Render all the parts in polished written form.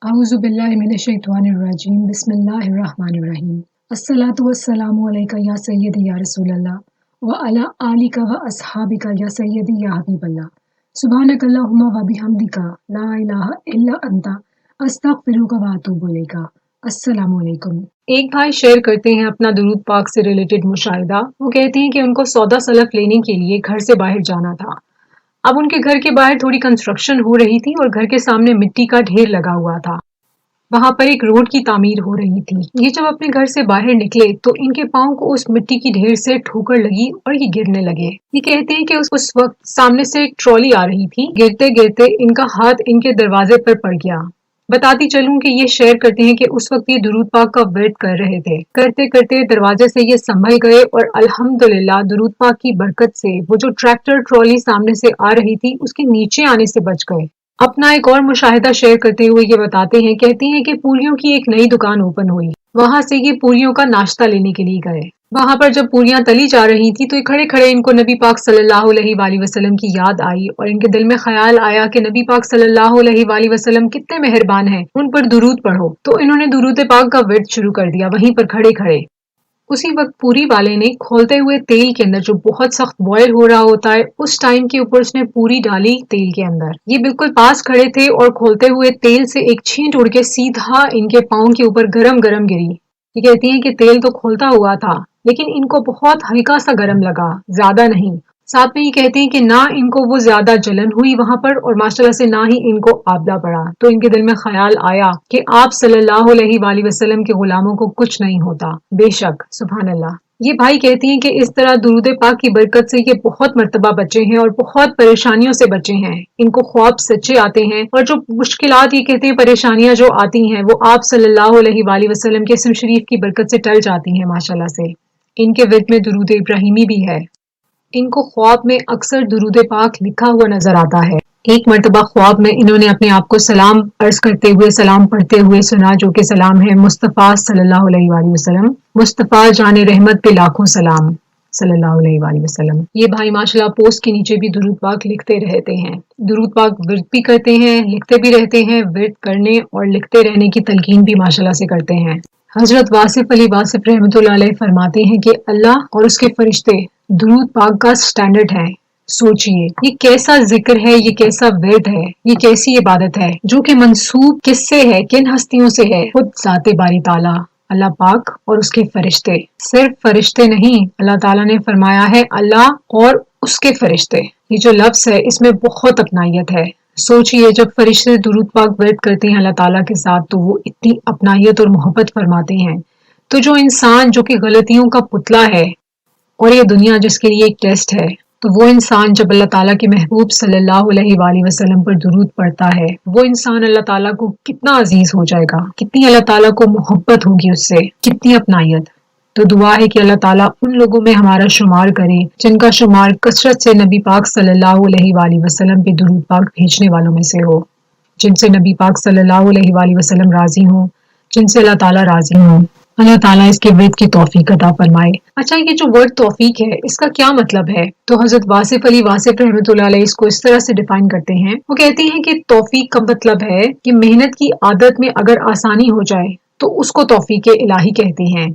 औज़ुबिल्लाहिमिनश्शैतानिर्रजीम बिस्मिल्लाहिर्रहमानिर्रहीम अस्सलातु वस्सलामु अलैका या सय्यदी या रसूलल्लाह व अला आलिका व अस्हाबिका या सय्यदी या हबीबल्लाह सुब्हानकल्लाहुम्मा व बिहम्दिका ला इलाहा इल्ला अंता अस्तगफिरुका व अतूबु इलैका। अस्सलामु अलैकुम। एक भाई शेयर करते हैं अपना दुरूद पाक से रिलेटेड मुशाहिदा। वो कहते हैं कि उनको सौदा सलफ लेने के लिए घर से बाहर जाना था। अब उनके घर के बाहर थोड़ी कंस्ट्रक्शन हो रही थी और घर के सामने मिट्टी का ढेर लगा हुआ था। वहां पर एक रोड की तामीर हो रही थी। ये जब अपने घर से बाहर निकले तो इनके पाँव को उस मिट्टी की ढेर से ठोकर लगी और ये गिरने लगे। ये कहते हैं कि उस वक्त सामने से एक ट्रॉली आ रही थी। गिरते गिरते इनका हाथ इनके दरवाजे पर पड़ गया। बताती चलूं कि ये शेयर करते हैं कि उस वक्त ये दुरूद पाक का वर्द कर रहे थे। करते करते दरवाजे से ये संभल गए और अल्हम्दुलिल्लाह दुरूद पाक की बरकत से वो जो ट्रैक्टर ट्रॉली सामने से आ रही थी उसके नीचे आने से बच गए। अपना एक और मुशाहिदा शेयर करते हुए ये बताते हैं, कहती हैं कि पूरियों की एक नई दुकान ओपन हुई। वहां से ये पूरियों का नाश्ता लेने के लिए गए। वहां पर जब पूरियां तली जा रही थी तो खड़े खड़े इनको नबी पाक सल्लल्लाहु अलैहि वसल्लम की याद आई और इनके दिल में ख्याल आया कि नबी पाक सल्लल्लाहु अलैहि वसल्लम कितने मेहरबान हैं, उन पर दुरूद पढ़ो। तो इन्होंने दुरूद पाक का विर्द शुरू कर दिया वहीं पर खड़े खड़े। उसी वक्त पूरी वाले ने खोलते हुए तेल के अंदर जो बहुत सख्त बॉयल हो रहा होता है उस टाइम के ऊपर उसने पूरी डाली तेल के अंदर। ये बिल्कुल पास खड़े थे और खोलते हुए तेल से एक छींट उड़ के सीधा इनके पाँव के ऊपर गरम गरम गिरी। ये कहती हैं कि तेल तो खोलता हुआ था लेकिन इनको बहुत हल्का सा गरम लगा, ज्यादा नहीं। साथ में ये कहती हैं कि ना इनको वो ज्यादा जलन हुई वहां पर और माशाल्लाह से ना ही इनको आबदा पड़ा। तो इनके दिल में ख्याल आया कि आप सल्लल्लाहु अलैहि वसल्लम के गुलामों को कुछ नहीं होता। बेशक, सुभान अल्लाह। ये भाई कहती हैं कि इस तरह दुरूद पाक की बरकत से ये बहुत मर्तबा बचे हैं और बहुत परेशानियों से बचे हैं। इनको ख्वाब सच्चे आते हैं और जो मुश्किलात ये कहते हैं परेशानियां जो आती हैं वो आप सल्लल्लाहु अलैहि वसल्लम के इस्म शरीफ की बरकत से टल जाती हैं माशाल्लाह से। इनके विर्द में दुरूद इब्राहिमी भी है। इनको ख्वाब में अक्सर दुरूद पाक लिखा हुआ नजर आता है। एक मर्तबा ख्वाब में इन्होंने अपने आप को सलाम अर्ज करते हुए सलाम पढ़ते हुए सुना, जो कि सलाम है मुस्तफ़ा सल्लल्लाहु अलैहि वसल्लम। मुस्तफ़ा जाने रहमत पे लाखों सलाम सल्लल्लाहु अलैहि वसल्लम। ये भाई माशाल्लाह पोस्ट के नीचे भी दुरूद पाक लिखते रहते हैं। दुरूद पाक विर्द भी करते हैं, लिखते भी रहते हैं। विर्द करने और लिखते रहने की तलकीन भी माशाल्लाह से करते हैं। हजरत वासिफ अली वासिफ रहमतुल्लाह अलैह फरमाते हैं कि अल्लाह और उसके फरिश्ते दुरूद पाक का स्टैंडर्ड है। सोचिए ये कैसा जिक्र है, ये कैसा विर्द है, ये कैसी इबादत है जो कि मंसूब किससे है, किन हस्तियों से है? खुद ज़ाते बारी ताला अल्लाह पाक और उसके फरिश्ते। सिर्फ फरिश्ते नहीं, अल्लाह ताला ने फरमाया है अल्लाह और उसके फरिश्ते। ये जो लफ्ज है इसमें बहुत अपनायत है। सोचिए जब फरिश्ते दुरूद पाक विर्द करते हैं अल्लाह ताला के साथ तो वो इतनी अपनायत और मोहब्बत फरमाते हैं। तो जो इंसान जो कि गलतियों का पुतला है और ये दुनिया जिसके लिए एक टेस्ट है, तो वो इंसान जब अल्लाह ताला के महबूब सल्लल्लाहु अलैहि वसल्लम पर दुरूद पढ़ता है, वो इंसान अल्लाह ताला को कितना अजीज हो जाएगा, कितनी अल्लाह ताला को मोहब्बत होगी उससे, कितनी अपनायत। तो दुआ है कि अल्लाह ताला उन लोगों में हमारा शुमार करे जिनका शुमार कसरत से नबी पाक सल्लल्लाहु अलैहि वसल्लम पे दुरूद पाक भेजने वालों में से हो, जिनसे नबी पाक सल्लल्लाहु अलैहि वसल्लम राजी हों, जिनसे अल्लाह ताला राजी हों। अल्लाह ताला इसके विर्द की तौफीक अता फरमाए। अच्छा, ये जो वर्ड तौफीक है इसका क्या मतलब है? तो हजरत वासिफ अली वासिफ रहमतुल्लाह अलैह इसको इस तरह से डिफाइन करते हैं। वो कहती हैं कि तौफीक का मतलब है कि मेहनत की आदत में अगर आसानी हो जाए तो उसको तौफीक इलाही कहते हैं।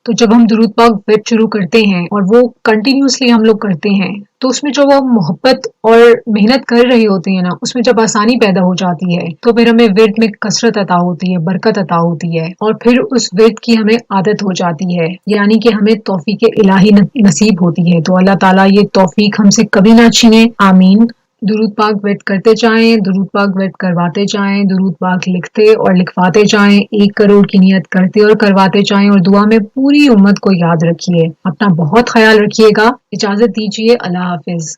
तो जब हम दुरूद पाक विर्द शुरू करते हैं और वो कंटिन्यूसली हम लोग करते हैं तो उसमें जो वो मोहब्बत और मेहनत कर रहे होते हैं ना, उसमें जब आसानी पैदा हो जाती है तो फिर हमें विर्द में कसरत अता होती है, बरकत अता होती है और फिर उस विर्द की हमें आदत हो जाती है, यानी कि हमें तौफीक इलाही नसीब होती है। तो अल्लाह ताला ये तौफीक हमसे कभी ना छीने, आमीन। दुरूद पाक विर्द करते जाएं, दुरूद पाक विर्द करवाते जाएं, दुरूद पाक लिखते और लिखवाते जाएं, 1 करोड़ की नियत करते और करवाते जाएं और दुआ में पूरी उम्मत को याद रखिए। अपना बहुत ख्याल रखिएगा। इजाजत दीजिए, अल्लाह हाफिज।